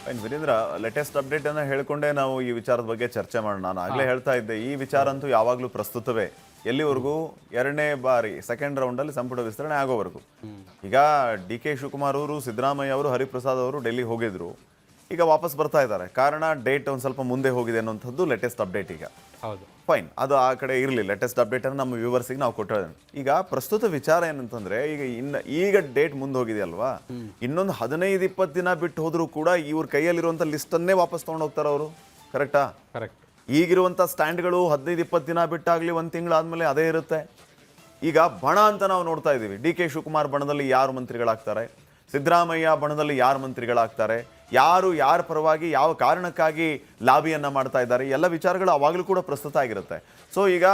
Fine Veerendra, latest update ಅನ್ನ ಹೇಳ್ಕೊಂಡೇ ನಾವು ಈ ವಿಚಾರದ ಬಗ್ಗೆ ಚರ್ಚೆ ಮಾಡೋಣ. ನಾನು ಆಗ್ಲೇ ಹೇಳ್ತಾ ಇದ್ದೆ, ಈ ವಿಚಾರ ಅಂತೂ ಯಾವಾಗಲೂ ಪ್ರಸ್ತುತವೇ, ಎಲ್ಲಿವರೆಗೂ ಎರಡನೇ ಬಾರಿ ಸೆಕೆಂಡ್ ರೌಂಡ್ ಅಲ್ಲಿ ಸಂಪುಟ ವಿಸ್ತರಣೆ ಆಗೋವರೆಗೂ. ಈಗ ಡಿ ಕೆ ಶಿವಕುಮಾರ್ ಅವರು, ಸಿದ್ದರಾಮಯ್ಯ ಅವರು, ಹರಿಪ್ರಸಾದ್ ಅವರು ಡೆಲ್ಲಿಗೆ ಹೋಗಿದ್ರು, ಈಗ ವಾಪಸ್ ಬರ್ತಾ ಇದ್ದಾರೆ. ಕಾರಣ ಡೇಟ್ ಒಂದು ಸ್ವಲ್ಪ ಮುಂದೆ ಹೋಗಿದೆ ಅನ್ನೋಂಥದ್ದು ಲೇಟೆಸ್ಟ್ ಅಪ್ಡೇಟ್. ಈಗ ಹೌದು, ಫೈನ್, ಅದು ಆ ಕಡೆ ಇರಲಿ. ಲೇಟೆಸ್ಟ್ ಅಪ್ಡೇಟ್ ಅನ್ನು ನಮ್ಮ ವ್ಯೂವರ್ಸಿಗೆ ನಾವು ಕೊಟ್ಟಿದ್ದೇವೆ. ಈಗ ಪ್ರಸ್ತುತ ವಿಚಾರ ಏನಂತಂದ್ರೆ, ಈಗ ಡೇಟ್ ಮುಂದೆ ಹೋಗಿದೆಯಲ್ವಾ, ಇನ್ನೊಂದು 15-20 ದಿನ ಬಿಟ್ಟು ಹೋದ್ರೂ ಕೂಡ ಇವ್ರ ಕೈಯಲ್ಲಿರುವಂಥ ಲಿಸ್ಟನ್ನೇ ವಾಪಸ್ ತೊಗೊಂಡು ಹೋಗ್ತಾರೆ ಅವರು. ಕರೆಕ್ಟಾ? ಕರೆಕ್ಟ್. ಈಗಿರುವಂಥ ಸ್ಟ್ಯಾಂಡ್ಗಳು 15-20 ದಿನ ಬಿಟ್ಟಾಗಲಿ, 1 ತಿಂಗಳಾದ್ಮೇಲೆ ಅದೇ ಇರುತ್ತೆ. ಈಗ ಬಣ ಅಂತ ನಾವು ನೋಡ್ತಾ ಇದ್ದೀವಿ. ಡಿ ಕೆ ಶಿವಕುಮಾರ್ ಬಣದಲ್ಲಿ ಯಾರು ಮಂತ್ರಿಗಳಾಗ್ತಾರೆ, ಸಿದ್ದರಾಮಯ್ಯ ಬಣದಲ್ಲಿ ಯಾರು ಮಂತ್ರಿಗಳಾಗ್ತಾರೆ, ಯಾರ ಪರವಾಗಿ ಯಾವ ಕಾರಣಕ್ಕಾಗಿ ಲಾಬಿಯನ್ನು ಮಾಡ್ತಾ ಇದ್ದಾರೆ, ಎಲ್ಲ ವಿಚಾರಗಳು ಅವಾಗಲೂ ಕೂಡ ಪ್ರಸ್ತುತ ಆಗಿರುತ್ತೆ. ಸೊ ಈಗ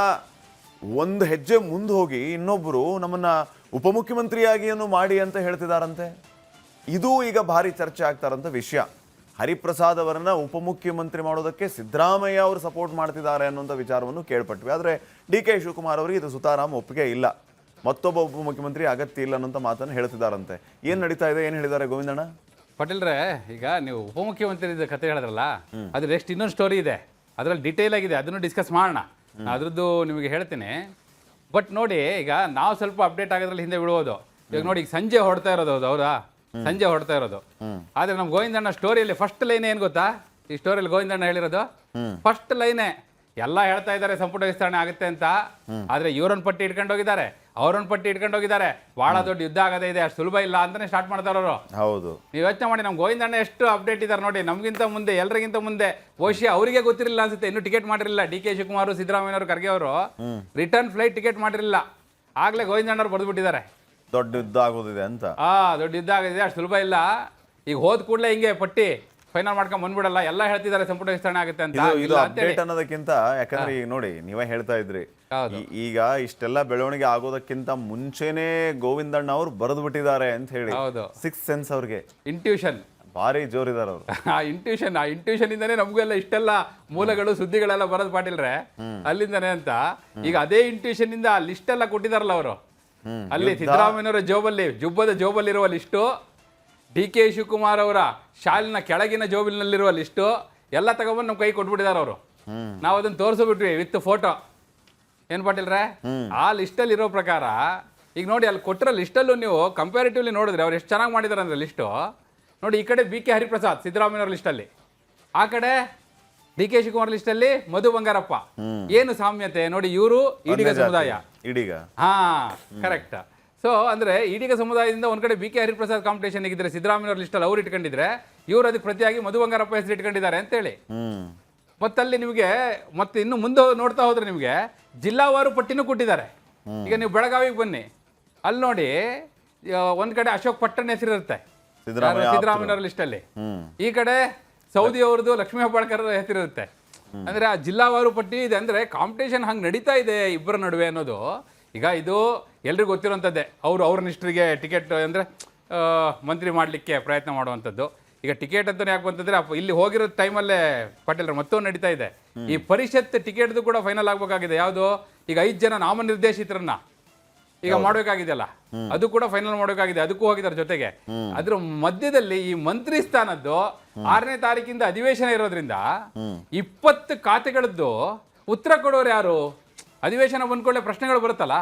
ಒಂದು ಹೆಜ್ಜೆ ಮುಂದೆ ಹೋಗಿ ಇನ್ನೊಬ್ಬರು ನಮ್ಮನ್ನ ಉಪಮುಖ್ಯಮಂತ್ರಿಯಾಗಿಯನ್ನು ಮಾಡಿ ಅಂತ ಹೇಳ್ತಿದಾರಂತೆ. ಇದು ಈಗ ಭಾರಿ ಚರ್ಚೆ ಆಗ್ತಾರಂತ ವಿಷಯ. ಹರಿಪ್ರಸಾದ್ ಅವರನ್ನ ಉಪಮುಖ್ಯಮಂತ್ರಿ ಮಾಡೋದಕ್ಕೆ ಸಿದ್ದರಾಮಯ್ಯ ಅವರು ಸಪೋರ್ಟ್ ಮಾಡ್ತಿದ್ದಾರೆ ಅನ್ನೋಂಥ ವಿಚಾರವನ್ನು ಕೇಳ್ಪಟ್ವಿ. ಆದರೆ ಡಿ ಕೆ ಶಿವಕುಮಾರ್ ಅವರಿಗೆ ಇದು ಸುತಾರಾಮ್ ಒಪ್ಪಿಗೆ ಇಲ್ಲ, ಮತ್ತೊಬ್ಬ ಉಪಮುಖ್ಯಮಂತ್ರಿ ಅಗತ್ಯ ಇಲ್ಲ ಅನ್ನೋಂಥ ಮಾತನ್ನು ಹೇಳ್ತಿದ್ದಾರಂತೆ. ಏನು ನಡೀತಾ ಇದೆ, ಏನು ಹೇಳಿದ್ದಾರೆ ಗೋವಿಂದಣ್ಣ? ಪಟೇಲ್ರೆ, ಈಗ ನೀವು ಉಪಮುಖ್ಯಮಂತ್ರಿ ಕತೆ ಹೇಳಿದ್ರಲ್ಲ, ಅದ್ರ ಎಷ್ಟು ಇನ್ನೊಂದು ಸ್ಟೋರಿ ಇದೆ, ಅದರಲ್ಲಿ ಡಿಟೇಲ್ ಆಗಿದೆ, ಅದನ್ನು ಡಿಸ್ಕಸ್ ಮಾಡೋಣ. ಅದ್ರದ್ದು ನಿಮಗೆ ಹೇಳ್ತೀನಿ. ಬಟ್ ನೋಡಿ, ಈಗ ನಾವು ಸ್ವಲ್ಪ ಅಪ್ಡೇಟ್ ಆಗೋದ್ರಲ್ಲಿ ಹಿಂದೆ ಬಿಡುವುದು. ಈಗ ನೋಡಿ, ಈಗ ಸಂಜೆ ಹೊಡ್ತಾ ಇರೋದು, ಹೌದಾ? ಸಂಜೆ ಹೊಡ್ತಾ ಇರೋದು. ಆದ್ರೆ ನಮ್ಮ ಗೋವಿಂದಣ್ಣ ಸ್ಟೋರಿಯಲ್ಲಿ ಫಸ್ಟ್ ಲೈನ್ ಏನು ಗೊತ್ತಾ? ಈ ಸ್ಟೋರಿಯಲ್ಲಿ ಗೋವಿಂದಣ್ಣ ಹೇಳಿರೋದು ಫಸ್ಟ್ ಲೈನೇ, ಎಲ್ಲ ಹೇಳ್ತಾ ಇದ್ದಾರೆ ಸಂಪುಟ ವಿಸ್ತರಣೆ ಆಗುತ್ತೆ ಅಂತ. ಆದ್ರೆ ಇವರೊಂದು ಪಟ್ಟಿ ಇಟ್ಕೊಂಡು ಹೋಗಿದ್ದಾರೆ, ಅವರೊಂದು ಪಟ್ಟಿ ಇಟ್ಕೊಂಡು ಹೋಗಿದ್ದಾರೆ. ಬಹಳ ದೊಡ್ಡ ಯುದ್ಧ ಆಗದೇ ಇದೆ, ಅಷ್ಟು ಸುಲಭ ಇಲ್ಲ ಅಂತಾನೆ ಸ್ಟಾರ್ಟ್ ಮಾಡ್ತಾರ ಅವರು. ಹೌದು, ನೀವು ಯೋಚನೆ ಮಾಡಿ, ನಮ್ಮ ಗೋವಿಂದಣ್ಣ ಎಷ್ಟು ಅಪ್ಡೇಟ್ ಇದ್ದಾರೆ ನೋಡಿ, ನಮ್ಗಿಂತ ಮುಂದೆ, ಎಲ್ಲರಿಗಿಂತ ಮುಂದೆ. ಬಹುಶಃ ಅವರಿಗೆ ಗೊತ್ತಿರಲಿಲ್ಲ ಅನ್ಸುತ್ತೆ, ಇನ್ನೂ ಟಿಕೆಟ್ ಮಾಡಿರಲಿಲ್ಲ. ಡಿ ಕೆ ಶಿವಕುಮಾರ್, ಸಿದ್ದರಾಮಯ್ಯ ಅವರು, ಖರ್ಗೆ ಅವರು ರಿಟರ್ನ್ ಫ್ಲೈಟ್ ಟಿಕೆಟ್ ಮಾಡಿರಲಿಲ್ಲ. ಆಗ್ಲೇ ಗೋವಿಂದಣ್ಣವ್ರು ಬರೆದ್ಬಿಟ್ಟಿದ್ದಾರೆ ದೊಡ್ಡ ಯುದ್ಧ ಆಗೋದಿದೆ ಅಂತ. ದೊಡ್ಡ ಯುದ್ಧ ಆಗಿದೆ, ಅಷ್ಟು ಸುಲಭ ಇಲ್ಲ. ಈಗ ಹೋದ ಕೂಡಲೇ ಹಿಂಗೆ ಪಟ್ಟಿ ಫೈನಲ್ ಮಾಡ್ಕೊಂಡ್ ಬಂದ್ಬಿಡಲ್ಲ, ಎಲ್ಲ ಹೇಳ್ತಿದ್ದಾರೆ ಸಂಪುಟ ವಿಸ್ತರಣೆ ಆಗುತ್ತೆ ಅಂತ. ಇದು ಅಪ್ಡೇಟ್ ಅನ್ನೋದಕ್ಕಿಂತ, ಯಾಕಂದ್ರೆ ಈಗ ನೋಡಿ, ನೀವೇ ಹೇಳ್ತಾ ಇದ್ರಿ, ಈಗ ಇಷ್ಟೆಲ್ಲ ಬೆಳವಣಿಗೆ ಆಗೋದಕ್ಕಿಂತ ಮುಂಚೆನೆ ಗೋವಿಂದಣ್ಣ ಅವರು ಬರೆದು ಬಿಟ್ಟಿದ್ದಾರೆ ಅಂತ ಹೇಳಿ. ಸಿಕ್ಸ್ ಸೆನ್ಸ್ ಅವ್ರಿಗೆ, ಇಂಟ್ಯೂಷನ್ ಭಾರಿ ಜೋರಿದಾರ ಅವರು. ಆ ಇಂಟ್ಯೂಷನ್ ಇಂದಾನೆ ನಮಗೆಲ್ಲ ಇಷ್ಟೆಲ್ಲ ಮೂಲಗಳು, ಸುದ್ದಿಗಳೆಲ್ಲ ಬರೋದು ಪಾಟಿಲ್ರೆ, ಅಲ್ಲಿಂದಾನೆ ಅಂತ. ಈಗ ಅದೇ ಇಂಟ್ಯೂಷನ್ ಇಂದ ಲಿಸ್ಟ್ ಎಲ್ಲ ಕೊಟ್ಟಿದಾರಲ್ಲ ಅವರು. ಅಲ್ಲಿ ಸಿದ್ದರಾಮಯ್ಯನವರ ಜುಬ್ಬದ ಜೋಬಲ್ಲಿರುವ ಲಿಸ್ಟು, ಡಿ ಕೆ ಶಿವಕುಮಾರ್ ಅವರ ಶಾಲಿನ ಕೆಳಗಿನ ಜೋಬಿನಲ್ಲಿರುವ ಲಿಸ್ಟು ಎಲ್ಲ ತಗೊಂಡ್ಬಂದು ನಮ್ಮ ಕೈ ಕೊಟ್ಬಿಟ್ಟಿದ್ದಾರೆ ಅವರು. ನಾವು ಅದನ್ನು ತೋರಿಸ್ಬಿಟ್ವಿ ವಿತ್ ಫೋಟೋ. ಏನು ಪಾಟಿಲ್ರೆ, ಆ ಲಿಸ್ಟಲ್ಲಿ ಇರೋ ಪ್ರಕಾರ ಈಗ ನೋಡಿ, ಅಲ್ಲಿ ಕೊಟ್ಟಿರೋ ಲಿಸ್ಟಲ್ಲೂ ನೀವು ಕಂಪ್ಯಾರಿಟಿವ್ಲಿ ನೋಡಿದ್ರೆ ಅವ್ರು ಎಷ್ಟು ಚೆನ್ನಾಗಿ ಮಾಡಿದ್ದಾರೆ ಅಂದರೆ ಲಿಸ್ಟು ನೋಡಿ. ಈ ಕಡೆ ಬಿ ಕೆ ಹರಿಪ್ರಸಾದ್ ಸಿದ್ದರಾಮಯ್ಯವ್ರ ಲಿಸ್ಟಲ್ಲಿ, ಆ ಕಡೆ ಡಿ ಕೆ ಶಿವಕುಮಾರ್ ಲಿಸ್ಟಲ್ಲಿ ಮಧು ಬಂಗಾರಪ್ಪ. ಏನು ಸಾಮ್ಯತೆ ನೋಡಿ, ಇವರು ಈಡಿಗ ಸಮುದಾಯ. ಕರೆಕ್ಟ್. ಸೊ ಅಂದ್ರೆ ಈಡಿಗ ಸಮುದಾಯದಿಂದ ಒಂದ್ ಕಡೆ ಬಿ ಕೆ ಹರಿಪ್ರಸಾದ್ ಕಾಂಪಿಟೇಷನ್ ಇದ್ರೆ, ಸಿದ್ದರಾಮಯ್ಯ ಲಿಸ್ಟಲ್ಲಿ ಅವ್ರು ಇಟ್ಕೊಂಡಿದ್ರೆ, ಇವರು ಅದಕ್ಕೆ ಪ್ರತಿಯಾಗಿ ಮಧು ಬಂಗಾರಪ್ಪ ಹೆಸರು ಇಟ್ಕೊಂಡಿದ್ದಾರೆ ಅಂತೇಳಿ. ಮತ್ತಲ್ಲಿ ನಿಮಗೆ ಮತ್ತೆ ಇನ್ನು ಮುಂದೆ ನೋಡ್ತಾ ಹೋದ್ರೆ ನಿಮಗೆ ಜಿಲ್ಲಾವಾರು ಪಟ್ಟಿನೂ ಕೊಟ್ಟಿದ್ದಾರೆ. ಈಗ ನೀವು ಬೆಳಗಾವಿಗೆ ಬನ್ನಿ, ಅಲ್ಲಿ ನೋಡಿ ಒಂದ್ ಕಡೆ ಅಶೋಕ್ ಪಟ್ಟಣ ಹೆಸರಿರುತ್ತೆ ಸಿದ್ದರಾಮಯ್ಯ ಲಿಸ್ಟಲ್ಲಿ, ಈ ಕಡೆ ಸೌದಿ ಅವ್ರದ್ದು ಲಕ್ಷ್ಮೀ ಹೆಬ್ಬಾಳ್ಕರ್ ಹೆಸರಿರುತ್ತೆ. ಅಂದ್ರೆ ಆ ಜಿಲ್ಲಾವಾರು ಪಟ್ಟಿ ಇದೆ. ಅಂದ್ರೆ ಕಾಂಪಿಟೇಷನ್ ಹಂಗೆ ನಡೀತಾ ಇದೆ ಇಬ್ಬರ ನಡುವೆ ಅನ್ನೋದು. ಈಗ ಇದು ಎಲ್ರಿಗೂ ಗೊತ್ತಿರೋಂಥದ್ದೇ. ಅವ್ರ ನಿಷ್ಠರಿಗೆ ಟಿಕೆಟ್ ಅಂದರೆ ಮಂತ್ರಿ ಮಾಡಲಿಕ್ಕೆ ಪ್ರಯತ್ನ ಮಾಡುವಂಥದ್ದು. ಈಗ ಟಿಕೆಟ್ ಅಂತಲೇ ಯಾಕೆ ಬಂತಂದರೆ, ಇಲ್ಲಿ ಹೋಗಿರೋ ಟೈಮಲ್ಲೇ ಪಾಟೀಲ್ರ ಮತ್ತೊಂದು ನಡೀತಾ ಇದೆ. ಈ ಪರಿಷತ್ ಟಿಕೆಟ್ದು ಕೂಡ ಫೈನಲ್ ಆಗಬೇಕಾಗಿದೆ. ಯಾವುದು, ಈಗ 5 ಜನ ನಾಮನಿರ್ದೇಶಿತರನ್ನ ಈಗ ಮಾಡಬೇಕಾಗಿದೆಯಲ್ಲ, ಅದು ಕೂಡ ಫೈನಲ್ ಮಾಡಬೇಕಾಗಿದೆ. ಅದಕ್ಕೂ ಹೋಗಿದ್ದಾರೆ ಜೊತೆಗೆ. ಅದ್ರ ಮಧ್ಯದಲ್ಲಿ ಈ ಮಂತ್ರಿ ಸ್ಥಾನದ್ದು 6ನೇ ತಾರೀಕಿಂದ ಅಧಿವೇಶನ ಇರೋದ್ರಿಂದ 20 ಖಾತೆಗಳದ್ದು ಉತ್ತರ ಕೊಡೋರು ಯಾರು? ಅಧಿವೇಶನ ಬಂದ್ಕೊಳ್ಳೆ ಪ್ರಶ್ನೆಗಳು ಬರುತ್ತಲ್ಲ,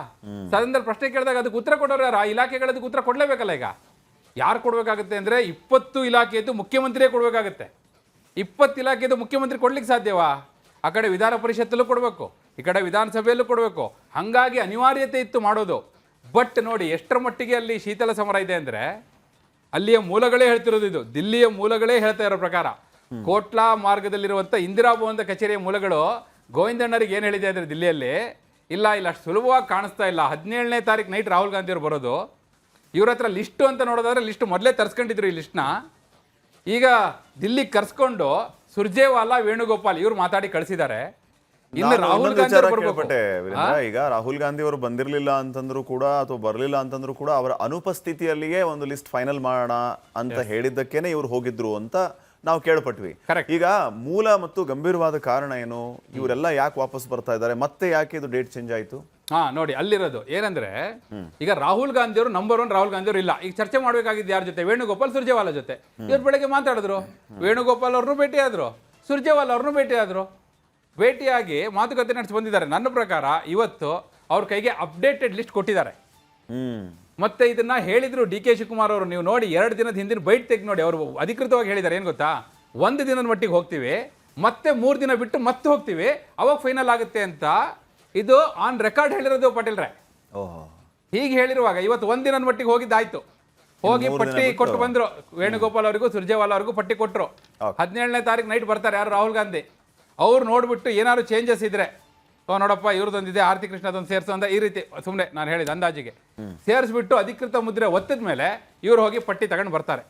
ಸದನದಲ್ಲಿ ಪ್ರಶ್ನೆ ಕೇಳಿದಾಗ ಅದಕ್ಕೆ ಉತ್ತರ ಕೊಡೋರು ಯಾರು? ಆ ಇಲಾಖೆಗಳದಕ್ಕೆ ಉತ್ತರ ಕೊಡಲೇಬೇಕಲ್ಲ. ಈಗ ಯಾರು ಕೊಡಬೇಕಾಗುತ್ತೆ ಅಂದರೆ 20 ಇಲಾಖೆಯದ್ದು ಮುಖ್ಯಮಂತ್ರಿಯೇ ಕೊಡಬೇಕಾಗುತ್ತೆ. 20 ಇಲಾಖೆಯದ್ದು ಮುಖ್ಯಮಂತ್ರಿ ಕೊಡ್ಲಿಕ್ಕೆ ಸಾಧ್ಯವಾ? ಆ ಕಡೆ ವಿಧಾನ ಪರಿಷತ್ತಲ್ಲೂ ಕೊಡಬೇಕು, ಈ ಕಡೆ ವಿಧಾನಸಭೆಯಲ್ಲೂ ಕೊಡಬೇಕು. ಹಾಗಾಗಿ ಅನಿವಾರ್ಯತೆ ಇತ್ತು ಮಾಡೋದು. ಬಟ್ ನೋಡಿ ಎಷ್ಟರ ಮಟ್ಟಿಗೆ ಅಲ್ಲಿ ಶೀತಲ ಸಮರ ಇದೆ ಅಂದರೆ, ಅಲ್ಲಿಯ ಮೂಲಗಳೇ ಹೇಳ್ತಿರೋದು, ಇದು ದಿಲ್ಲಿಯ ಮೂಲಗಳೇ ಹೇಳ್ತಾ ಇರೋ ಪ್ರಕಾರ, ಕೋಟ್ಲಾ ಮಾರ್ಗದಲ್ಲಿರುವಂಥ ಇಂದಿರಾ ಭವನದ ಕಚೇರಿಯ ಮೂಲಗಳು ಗೋವಿಂದಣ್ಣರಿಗೆ ಏನು ಹೇಳಿದೆ ಅಂದರೆ, ದಿಲ್ಲಿಯಲ್ಲಿ ಇಲ್ಲ ಅಷ್ಟು ಸುಲಭವಾಗಿ ಕಾಣಿಸ್ತಾ ಇಲ್ಲ. 17ನೇ ತಾರೀಕು ನೈಟ್ ರಾಹುಲ್ ಗಾಂಧಿ ಅವರು ಬರೋದು. ಇವ್ರ ಹತ್ರ ಲಿಸ್ಟು ಅಂತ ನೋಡೋದಾದ್ರೆ ಲಿಸ್ಟ್ ಮೊದಲೇ ತರಿಸ್ಕೊಂಡಿದ್ರು. ಈ ಲಿಸ್ಟ್ನ ಈಗ ದಿಲ್ಲಿಗೆ ಕರ್ಸ್ಕೊಂಡು ಸುರ್ಜೇವಾಲಾ, ವೇಣುಗೋಪಾಲ್ ಇವ್ರು ಮಾತಾಡಿ ಕಳಿಸಿದ್ದಾರೆ. ಇನ್ನು ರಾಹುಲ್ ಗಾಂಧಿ ಈಗ ರಾಹುಲ್ ಗಾಂಧಿ ಅವರು ಬಂದಿರಲಿಲ್ಲ ಅಂತಂದ್ರು ಕೂಡ, ಅಥವಾ ಬರಲಿಲ್ಲ ಅಂತಂದ್ರು ಕೂಡ, ಅವರ ಅನುಪಸ್ಥಿತಿಯಲ್ಲಿಯೇ ಒಂದು ಲಿಸ್ಟ್ ಫೈನಲ್ ಮಾಡೋಣ ಅಂತ ಹೇಳಿದ್ದಕ್ಕೇನೆ ಇವ್ರು ಹೋಗಿದ್ರು ಅಂತ ನಾವು ಕೇಳ್ಪಟ್ವಿ. ಈಗ ಮೂಲ ಮತ್ತು ಗಂಭೀರವಾದ ಕಾರಣ ಏನು? ಇವರೆಲ್ಲ ಯಾಕೆ ವಾಪಸ್ ಬರ್ತಾ ಇದ್ದಾರೆ? ಮತ್ತೆ ಯಾಕೆ ಇದು ಡೇಟ್ ಚೇಂಜ್ ಆಯಿತು? ನೋಡಿ ಅಲ್ಲಿರೋದು ಏನಂದ್ರೆ ಈಗ ರಾಹುಲ್ ಗಾಂಧಿ ಅವರು ನಂಬರ್ 1 ರಾಹುಲ್ ಗಾಂಧಿ ಅವರು ಇಲ್ಲ. ಈಗ ಚರ್ಚೆ ಮಾಡ್ಬೇಕಾಗಿದ್ದು ಯಾರ ಜೊತೆ? ವೇಣುಗೋಪಾಲ್ ಸುರ್ಜೇವಾಲಾ ಜೊತೆ. ಇವ್ರು ಬೆಳಗ್ಗೆ ಮಾತಾಡಿದ್ರು, ವೇಣುಗೋಪಾಲ್ ಅವ್ರನ್ನೂ ಭೇಟಿ ಆದ್ರು, ಸುರ್ಜೇವಾಲಾ ಅವ್ರನ್ನೂ ಭೇಟಿ ಆದ್ರು. ಭೇಟಿಯಾಗಿ ಮಾತುಕತೆ ನಡೆಸಿ ಬಂದಿದ್ದಾರೆ. ನನ್ನ ಪ್ರಕಾರ ಇವತ್ತು ಅವ್ರ ಕೈಗೆ ಅಪ್ಡೇಟೆಡ್ ಲಿಸ್ಟ್ ಕೊಟ್ಟಿದ್ದಾರೆ. ಮತ್ತೆ ಇದನ್ನ ಹೇಳಿದ್ರು ಡಿ ಕೆ ಶಿವಕುಮಾರ್ ಅವರು. ನೀವು ನೋಡಿ 2 ದಿನದ ಹಿಂದಿನ ಬೈಟ್ ತೆಗೆದು ನೋಡಿ, ಅವರು ಅಧಿಕೃತವಾಗಿ ಹೇಳಿದ್ದಾರೆ. ಏನು ಗೊತ್ತಾ, 1 ದಿನದ ಮಟ್ಟಿಗೆ ಹೋಗ್ತೀವಿ, ಮತ್ತೆ 3 ದಿನ ಬಿಟ್ಟು ಮತ್ತೆ ಹೋಗ್ತೀವಿ, ಅವಾಗ ಫೈನಲ್ ಆಗುತ್ತೆ ಅಂತ. ಇದು ಆನ್ ರೆಕಾರ್ಡ್ ಹೇಳಿರೋದು ಪಾಟೀಲ್ರೆ. ಹೀಗೆ ಹೇಳಿರುವಾಗ ಇವತ್ತು 1 ದಿನದ ಮಟ್ಟಿಗೆ ಹೋಗಿದ್ದಾಯ್ತು. ಹೋಗಿ ಪಟ್ಟಿ ಕೊಟ್ಟು ಬಂದ್ರು. ವೇಣುಗೋಪಾಲ್ ಅವರಿಗೂ ಸುರ್ಜೇವಾಲಾ ಅವರಿಗೂ ಪಟ್ಟಿ ಕೊಟ್ಟರು. 17ನೇ ತಾರೀಕು ನೈಟ್ ಬರ್ತಾರೆ ಯಾರು? ರಾಹುಲ್ ಗಾಂಧಿ. ಅವ್ರು ನೋಡ್ಬಿಟ್ಟು ಏನಾದ್ರು ಚೇಂಜಸ್ ಇದ್ರೆ, ನೋಡಪ್ಪ ಇವ್ರದೊಂದಿದೆ, ಆರತಿ ಕೃಷ್ಣದೊಂದು ಸೇರಿಸೋ ಅಂತ ಈ ರೀತಿ ಸುಮ್ಮನೆ ನಾನು ಹೇಳಿದ ಅಂದಾಜಿಗೆ ಸೇರಿಸ್ಬಿಟ್ಟು ಅಧಿಕೃತ ಮುದ್ರೆ ಒತ್ತಿದ ಮೇಲೆ ಇವ್ರು ಹೋಗಿ ಪಟ್ಟಿ ತಗೊಂಡು ಬರ್ತಾರೆ.